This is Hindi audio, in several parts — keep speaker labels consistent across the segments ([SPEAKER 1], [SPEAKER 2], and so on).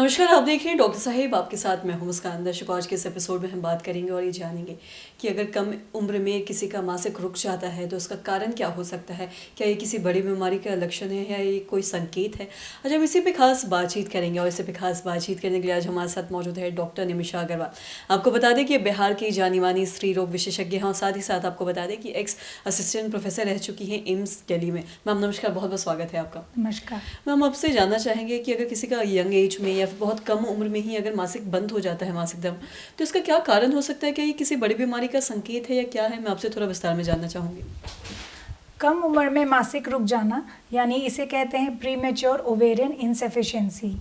[SPEAKER 1] नमस्कार, आप देख रहे हैं डॉक्टर साहिब, आपके साथ मैं हूं मुस्कान। दर्शकों, आज के इस एपिसोड में हम बात करेंगे और ये जानेंगे कि अगर कम उम्र में किसी का मासिक रुक जाता है तो उसका कारण क्या हो सकता है। क्या ये किसी बड़ी बीमारी का लक्षण है या ये कोई संकेत है। आज हम इसी पे खास बातचीत करेंगे और इसी पे खास बातचीत करने के लिए आज हमारे साथ मौजूद है डॉक्टर निमिषा अग्रवाल। आपको बता दें कि बिहार की जानी मानी स्त्री रोग विशेषज्ञ हैं और साथ ही साथ आपको बता दें कि एक्स असिस्टेंट प्रोफेसर रह चुकी हैं एम्स दिल्ली में। मैम नमस्कार, बहुत बहुत स्वागत है आपका।
[SPEAKER 2] नमस्कार
[SPEAKER 1] मैम, आपसे जानना चाहेंगे कि अगर किसी का यंग एज में या फिर बहुत कम उम्र में ही अगर मासिक बंद हो जाता है, मासिक धर्म, तो इसका क्या कारण हो सकता है। क्या ये किसी बड़ी बीमारी का संकेत है या क्या है। मैं आपसे थोड़ा विस्तार में जानना चाहूँगी।
[SPEAKER 2] कम उम्र में मासिक रुक जाना यानी इसे कहते हैं प्रीमेच्योर ओवेरियन इनसफिशिएंसी।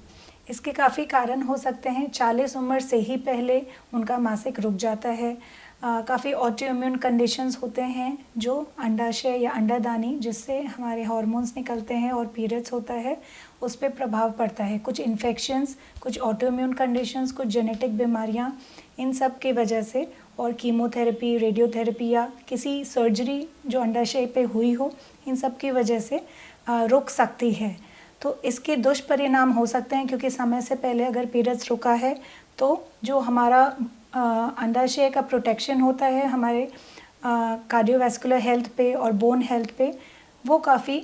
[SPEAKER 2] इसके काफ़ी कारण हो सकते हैं। 40 उम्र से ही पहले उनका मासिक रुक जाता है। काफ़ी ऑटोइम्यून कंडीशंस होते हैं जो अंडाशय या अंडादानी जिससे हमारे हार्मोन्स निकलते हैं और पीरियड्स होता है उस पर प्रभाव पड़ता है। कुछ इन्फेक्शंस, कुछ ऑटोइम्यून कंडीशंस, कुछ जेनेटिक बीमारियां, इन सब की वजह से और कीमोथेरेपी, रेडियोथेरेपी या किसी सर्जरी जो अंडाशय पे हुई हो, इन सब की वजह से रुक सकती है। तो इसके दुष्परिणाम हो सकते हैं क्योंकि समय से पहले अगर पीरियड्स रुका है तो जो हमारा अंडाशय का प्रोटेक्शन होता है हमारे कार्डियोवैस्कुलर हेल्थ पे और बोन हेल्थ पे, वो काफ़ी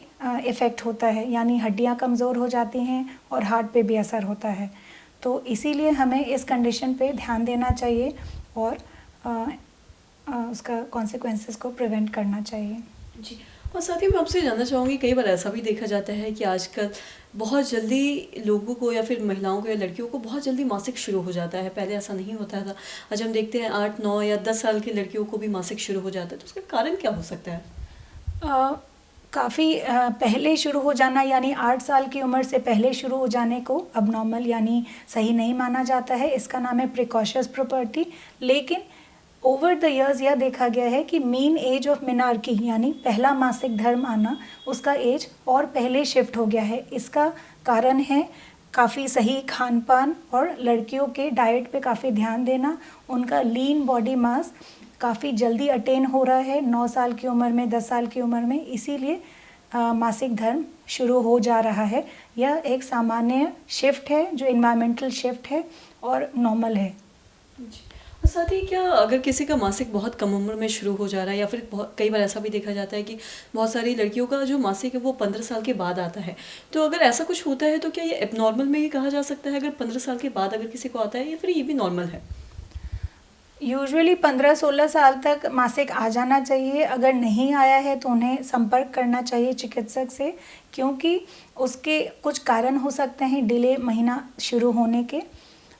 [SPEAKER 2] इफ़ेक्ट होता है। यानी हड्डियां कमज़ोर हो जाती हैं और हार्ट पे भी असर होता है। तो इसीलिए हमें इस कंडीशन पे ध्यान देना चाहिए और उसका कॉन्सिक्वेंसेस को प्रिवेंट करना चाहिए।
[SPEAKER 1] जी, और साथ ही मैं आपसे जानना चाहूँगी, कई बार ऐसा भी देखा जाता है कि आजकल बहुत जल्दी लोगों को या फिर महिलाओं को या लड़कियों को बहुत जल्दी मासिक शुरू हो जाता है। पहले ऐसा नहीं होता था। आज हम देखते हैं 8, 9 या 10 साल की लड़कियों को भी मासिक शुरू हो जाता है। तो उसका कारण क्या हो सकता है।
[SPEAKER 2] काफ़ी पहले शुरू हो जाना यानी 8 साल की उम्र से पहले शुरू हो जाने को अबनॉर्मल यानी सही नहीं माना जाता है। इसका नाम है प्रिकॉशस प्रॉपर्टी। लेकिन ओवर द इयर्स यह देखा गया है कि मीन एज ऑफ मिनार्की यानी पहला मासिक धर्म आना, उसका एज और पहले शिफ्ट हो गया है। इसका कारण है काफ़ी सही खान पान और लड़कियों के डाइट पे काफ़ी ध्यान देना। उनका लीन बॉडी मास काफ़ी जल्दी अटेन हो रहा है 9 साल की उम्र में, 10 साल की उम्र में, इसीलिए मासिक धर्म शुरू हो जा रहा है। यह एक सामान्य शिफ्ट है जो इन्वायरमेंटल शिफ्ट है और नॉर्मल है।
[SPEAKER 1] और साथ ही क्या अगर किसी का मासिक बहुत कम उम्र में शुरू हो जा रहा है या फिर कई बार ऐसा भी देखा जाता है कि बहुत सारी लड़कियों का जो मासिक है वो 15 साल के बाद आता है। तो अगर ऐसा कुछ होता है तो क्या ये एबनॉर्मल में ही कहा जा सकता है अगर 15 साल के बाद अगर किसी को आता है, या फिर ये भी नॉर्मल है।
[SPEAKER 2] यूजुअली 15-16 साल तक मासिक आ जाना चाहिए। अगर नहीं आया है तो उन्हें संपर्क करना चाहिए चिकित्सक से, क्योंकि उसके कुछ कारण हो सकते हैं डिले महीना शुरू होने के।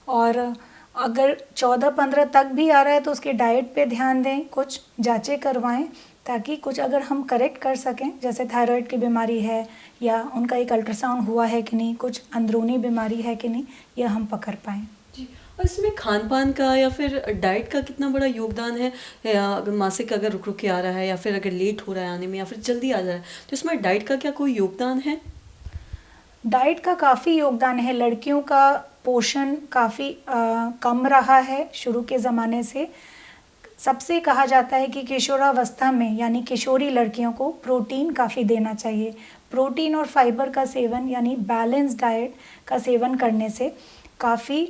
[SPEAKER 2] और अगर 14-15 तक भी आ रहा है तो उसके डाइट पे ध्यान दें, कुछ जांचें करवाएं ताकि कुछ अगर हम करेक्ट कर सकें, जैसे थायराइड की बीमारी है या उनका एक अल्ट्रासाउंड हुआ है कि नहीं, कुछ अंदरूनी बीमारी है कि नहीं, यह हम पकड़ पाएँ।
[SPEAKER 1] जी, और इसमें खान पान का या फिर डाइट का कितना बड़ा योगदान है। या अगर मासिक अगर रुक रुक के आ रहा है या फिर अगर लेट हो रहा है आने में या फिर जल्दी आ जा रहा है, तो इसमें डाइट का क्या कोई योगदान है।
[SPEAKER 2] डाइट का काफ़ी योगदान है। लड़कियों का पोषण काफ़ी कम रहा है शुरू के ज़माने से। सबसे कहा जाता है कि किशोरावस्था में यानी किशोरी लड़कियों को प्रोटीन काफ़ी देना चाहिए। प्रोटीन और फाइबर का सेवन यानी बैलेंस डाइट का सेवन करने से काफ़ी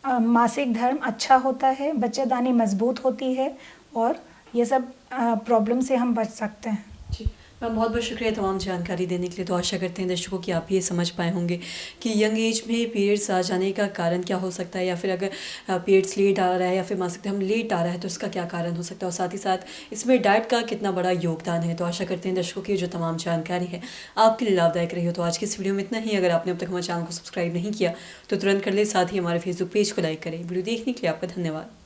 [SPEAKER 2] मासिक धर्म अच्छा होता है, बच्चेदानी मजबूत होती है और ये सब प्रॉब्लम से हम बच सकते हैं।
[SPEAKER 1] जी मैम, बहुत बहुत शुक्रिया तमाम जानकारी देने के लिए। तो आशा करते हैं दर्शकों कि आप ये समझ पाए होंगे कि यंग एज में पीरियड्स आ जाने का कारण क्या हो सकता है, या फिर अगर पीरियड्स लेट आ रहा है या फिर मासिक धर्म लेट आ रहा है तो उसका क्या कारण हो सकता है, और साथ ही साथ इसमें डाइट का कितना बड़ा योगदान है। तो आशा करते हैं दर्शकों की जो तमाम जानकारी है आपके लिए लाभदायक रही हो। तो आज की इस वीडियो में इतना ही। अगर आपने अब तक हमारे चैनल को सब्सक्राइब नहीं किया तो तुरंत कर ले, साथ ही हमारे फेसबुक पेज को लाइक करें। वीडियो देखने के लिए आपका धन्यवाद।